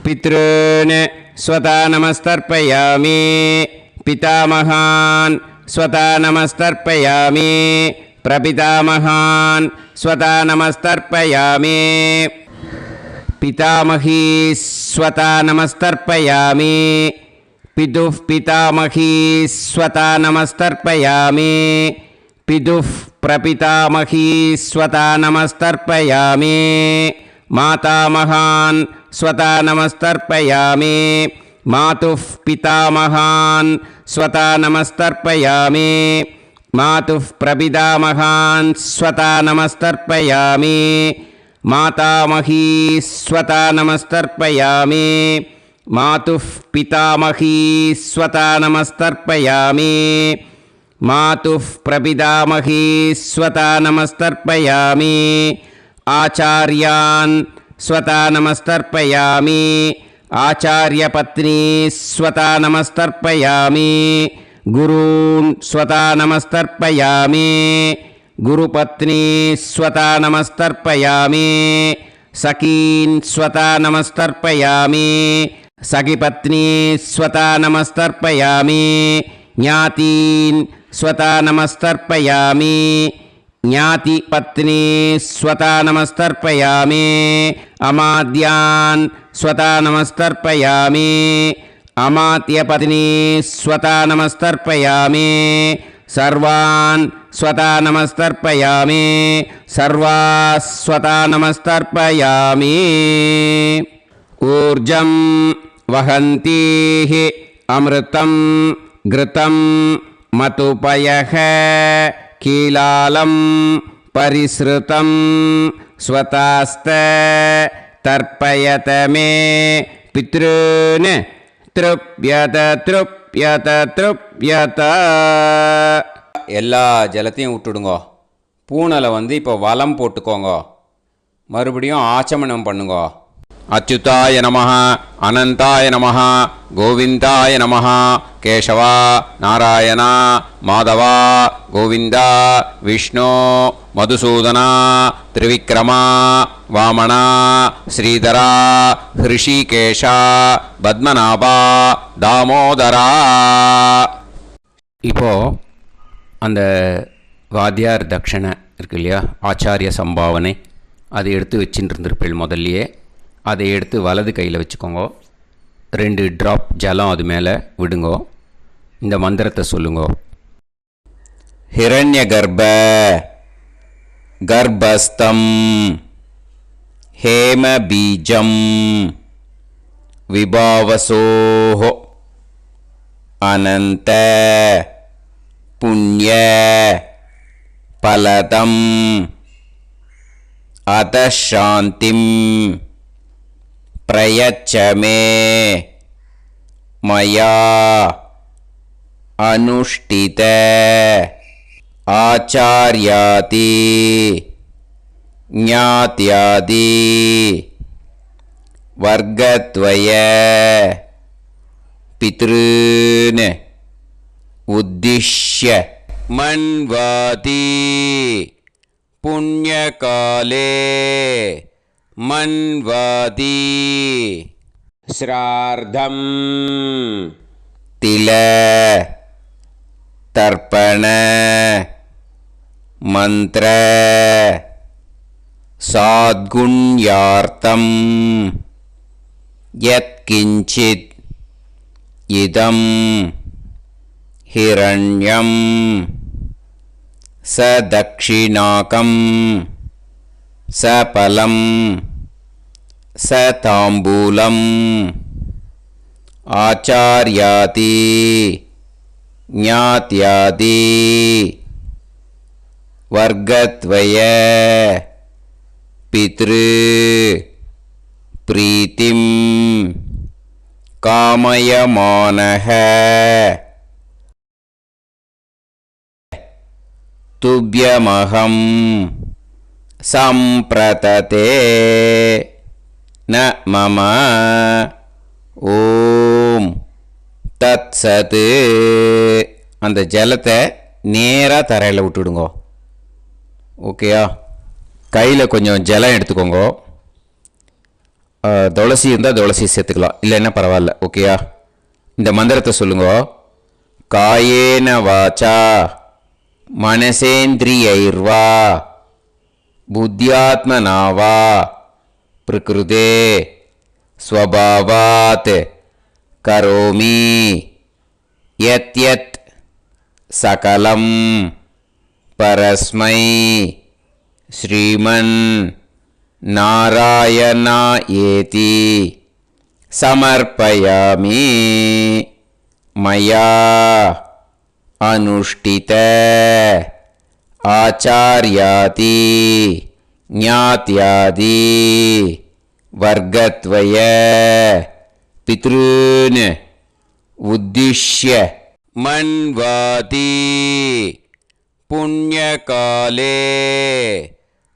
பித்ருன் ஸ்வதா நமஸ்தர்ப்பயாமி பிதாமகான் ஸ்வதா நமஸ்தர்ப்பயாமி பிரபிதாமகான் ஸ்வதா நமஸ்தர்ப்பயாமி पितामही स्वता नमस्तर्पयामि पितुः पितामही स्वता नमस्तर्पयामि पितुः प्रपितामही स्वता नमस्तर्पयामि मातामहान् स्वता नमस्तर्पयामि मातुः पितामहान् स्वता नमस्तर्पयामि मातुः प्रपितामहान् स्वता नमस्तर्पयामि मातामही स्वता नमस्तर्पयामि मातुः पितामही स्वता नमस्तर्पयामि मातुः प्रपितामही स्वता नमस्तर्पयामि आचार्यान् स्वता नमस्तर्पयामि आचार्यपत्नी स्वता नमस्तर्पयामि गुरून् स्वता नमस्तर्पयामि गुरुपत्नी स्वता नमस्तर्पयामि सखीन् स्वता नमस्तर्पयामि सखिपत्नी स्वता नमस्तर्पयामि ज्ञातीन् स्वता नमस्तर्पयामि ज्ञातिपत्नी स्वता नमस्तर्पयामि अमात्यान् स्वता नमस्तर्पयामि अमात्यपत्नी स्वता नमस्तर्पयामि सर्वान् स्वता नमस्तर्पयामि सर्वास्वता नमस्तर्पयामि ऊर्जं वहन्तीः अमृतं घृतं मतुपयः कीलालं परिसृतं स्वतास्त तर्पयत मे पितॄन् तृप्यत तृप्यत तृप्यत எல்லா ஜலத்தையும் விட்டுடுங்கோ. பூனலை இப்போ வலம் போட்டுக்கோங்க. மறுபடியும் ஆச்சமனம் பண்ணுங்கோ. அச்சுதாய நமஹ அனந்தாய நமஹ கோவிந்தாய நமஹ கேசவா நாராயணா மாதவா கோவிந்தா விஷ்ணு மதுசூதனா திரிவிக்ரமா வாமனா ஸ்ரீதரா ஹிருஷிகேஷா பத்மநாபா தாமோதரா. இப்போது அந்த வாத்தியார் தட்சணை இருக்கு இல்லையா, ஆச்சாரிய சம்பாவனை, அதை எடுத்து வச்சுட்டு இருந்திருப்பேள் முதல்லையே. அதை எடுத்து வலது கையில் வச்சுக்கோங்க. 2 ட்ராப் ஜலம் அது மேலே விடுங்கோ. இந்த மந்திரத்தை சொல்லுங்கோ. ஹிரண்ய கர்ப்ப கர்ப்பஸ்தம் ஹேம பீஜம் விபாவசோஹோ अनन्त पुण्य फलदम् अतः शान्तिं प्रयच्छ मे मया अनुष्ठित आचार्यादि ज्ञात्यादि वर्गद्वय पितॄन् उद्दिश्य मन्वाति पुण्यकाले मन्वाति श्राद्धं तिल तर्पण मंत्र साद्गुण्यार्थं यत्किंचित् इदं हिरण्यं स दक्षिणाकं स फलं स ताम्बूलम् आचार्यादि ज्ञात्यादि वर्गद्वय पितृ प्रीतिं कामयमानः तुभ्यमहं सम्प्रतते न मम ஓம் தத் சத். அந்த ஜலத்தை நேராக தரையில் விட்டுடுங்க. ஓகேயா? கையில் கொஞ்சம் ஜலம் எடுத்துக்கோங்க. துளசி இருந்தால் துளசி சேர்த்துக்கலாம், இல்லைன்னா பரவாயில்ல. ஓகேயா? இந்த மந்திரத்தை சொல்லுங்க. காயேன வாச்சா மனசேந்திரியைர்வா புத்தியாத்மனாவா பிரகிருதே स्वभावात् करोमि यत् यत् सकलं परस्मै श्रीमन् नारायणायेति समर्पयामि मया अनुष्ठित आचार्यादि ज्ञात्यादि वर्गद्वय पितॄन् उद्दिश्य मन्वाति पुण्यकाले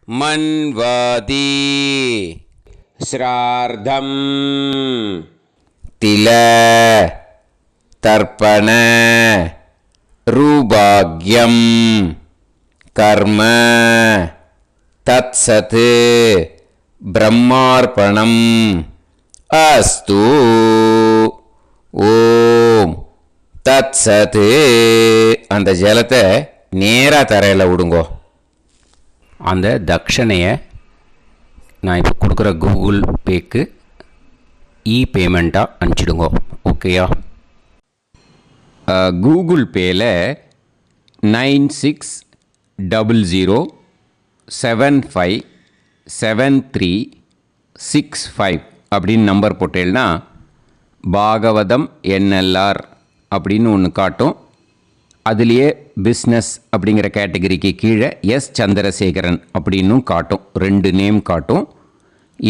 मन्वाति श्राद्धं तिल तर्पण रूभाग्यं कर्म तत्सत् ब्रह्मार्पणम् अस्तु. ஓம் தத் சத். அந்த ஜலத்தை நேராக தரையில் விடுங்கோ. அந்த தட்சணையை நான் இப்போ கொடுக்குற கூகுள் பேக்கு பேமெண்ட்டாக அனுப்பிச்சிடுங்க. ஓகேயா? கூகுள் பேயில் 9600757365 அப்படின்னு நம்பர் போட்டேன்னா பாகவதம் NLR அப்படின்னு ஒன்று காட்டும். அதுலேயே பிஸ்னஸ் அப்படிங்கிற கேட்டகரிக்கு கீழே சந்திரசேகரன் அப்படின்னும் காட்டும். 2 நேம் காட்டும்.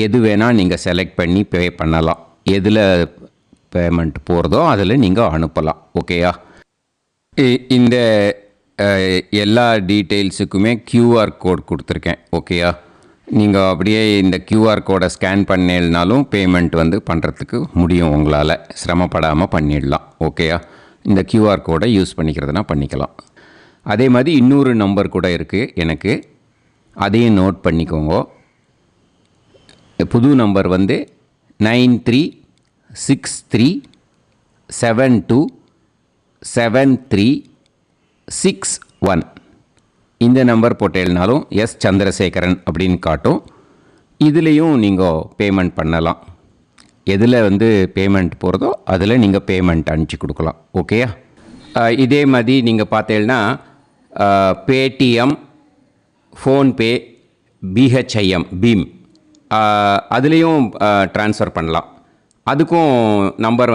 எது வேணால் நீங்கள் செலக்ட் பண்ணி பே பண்ணலாம். எதில் பேமெண்ட் போகிறதோ அதில் நீங்கள் அனுப்பலாம். ஓகேயா? இந்த எல்லா டீட்டெயில்ஸுக்குமே QR கோட் கொடுத்துருக்கேன். ஓகேயா? நீங்கள் அப்படியே இந்த QR கோடை ஸ்கேன் பண்ணினாலும் பேமெண்ட் பண்ணுறதுக்கு முடியும். உங்களால் சிரமப்படாமல் பண்ணிடலாம். ஓகேயா? இந்த QR கோடை யூஸ் பண்ணிக்கிறதுனா பண்ணிக்கலாம். அதே மாதிரி இன்னொரு நம்பர் கூட இருக்குது எனக்கு. அதையும் நோட் பண்ணிக்கோங்க. புது நம்பர் 9363727361. இந்த நம்பர் போட்டேல்னாலும் சந்திரசேகரன் அப்படின்னு காட்டும். இதுலேயும் நீங்கள் பேமெண்ட் பண்ணலாம். எதில் பேமெண்ட் போகிறதோ அதில் நீங்கள் பேமெண்ட் அனுப்பிச்சி கொடுக்கலாம். ஓகேயா? இதே மாதிரி நீங்கள் பார்த்தேன்னா பேடிஎம், ஃபோன்பே, BHIM பீம் அதுலேயும் ட்ரான்ஸ்ஃபர் பண்ணலாம். அதுக்கும் நம்பர்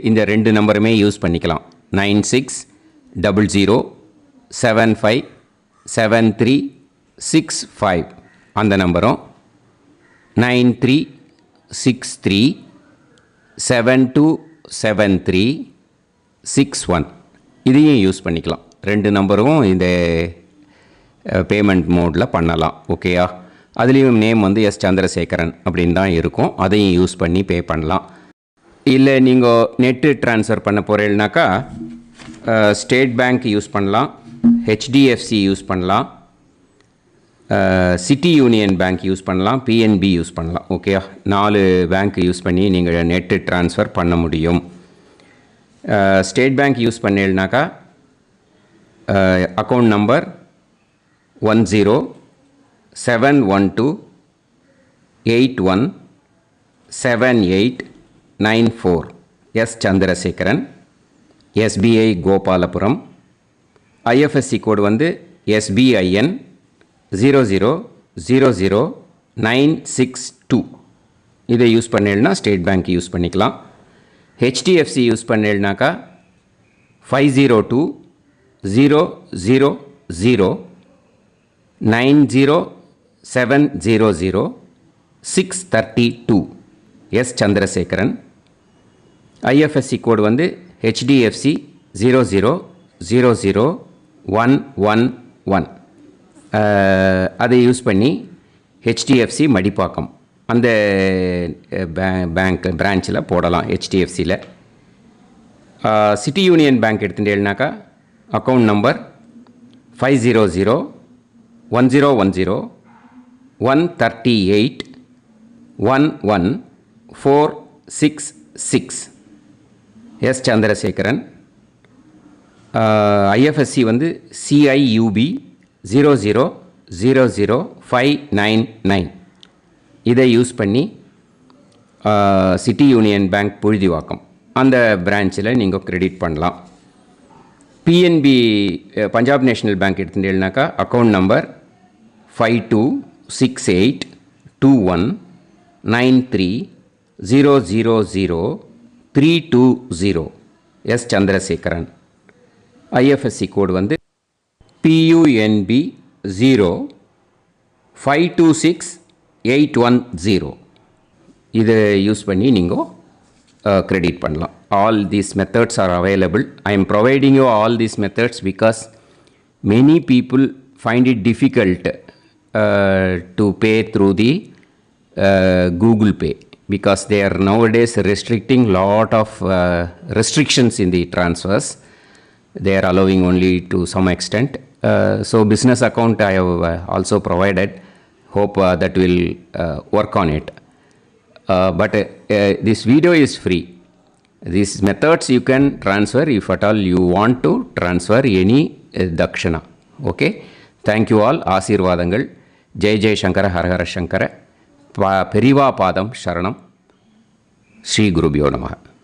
இந்த 2 நம்பருமே யூஸ் பண்ணிக்கலாம். 9600757365 அந்த நம்பரும் 9363727361 இதையும் யூஸ் பண்ணிக்கலாம். 2 நம்பரும் இந்த பேமெண்ட் மோடில் பண்ணலாம். ஓகேயா? அதுலேயும் நேம் வந்து எஸ் சந்திரசேகரன் அப்படின்னு தான் இருக்கும். அதையும் யூஸ் பண்ணி பே பண்ணலாம். இல்லை நீங்கள் நெட்டு ட்ரான்ஸ்ஃபர் பண்ண போகிறீங்கனாக்கா ஸ்டேட் பேங்க் யூஸ் பண்ணலாம், ஹெச்டிஎஃப்சி யூஸ் பண்ணலாம், சிட்டி யூனியன் பேங்க் யூஸ் பண்ணலாம், பிஎன்பி யூஸ் பண்ணலாம். ஓகேயா? 4 பேங்க் யூஸ் பண்ணி நீங்கள் நெட்டு ட்ரான்ஸ்ஃபர் பண்ண முடியும். ஸ்டேட் பேங்க் யூஸ் பண்ணீங்கனாக்கா account number 1071281789 S Chandrasekaran, SBI Gopalapuram. IFSC code வந்து SBIN 0000962. இதை யூஸ் பண்ணீங்கன்னா ஸ்டேட் பேங்க் யூஸ் பண்ணிக்கலாம். ஹெச்டிஎஃப்சி யூஸ் பண்ணீங்கனாக்கா 5020090700 எஸ் சந்திரசேகரன். ஐஎஃப்எஸ்சி கோடு வந்து HDFC 0000111. அதை யூஸ் பண்ணி ஹெச்டிஎஃப்சி மடிப்பாக்கம் அந்த பேங்க் பிரான்ச்சில் போடலாம். ஹெச்டிஎஃப்சியில் சிட்டி யூனியன் பேங்க் எடுத்துட்டேன்னாக்கா account number 5001010381146 S Chandrasekaran. IFSC வந்து CIUB 0000599. இதை யூஸ் பண்ணி சிட்டி யூனியன் பேங்க் புழுதிவாக்கம் அந்த பிரான்ச்சில் நீங்கள் கிரெடிட் பண்ணலாம். பிஎன்பி பஞ்சாப் நேஷ்னல் பேங்க் எடுத்துட்டீங்கன்னாக்கா account number 52682193000320 S Chandrasekaran. IFSC code வந்து PUNB 0526810. இதை யூஸ் பண்ணி நீங்கள் கிரெடிட் பண்ணலாம். All these methods are available. I am providing you all these methods because many people find it difficult to pay through the Google Pay because they are nowadays restricting lot of restrictions in the transfers. They are allowing only to some extent. So business account I have also provided. Hope that will work on it. But this video is free. These methods you can transfer if at all you want to transfer any dakshana. Okay? Thank you all. ஆசீர்வாதங்கள். ஜெய் ஜெய் சங்கர ஹரஹர சங்கர. பெரிவா பாதம் சரணம். ஸ்ரீ குருபியோ நமஹ.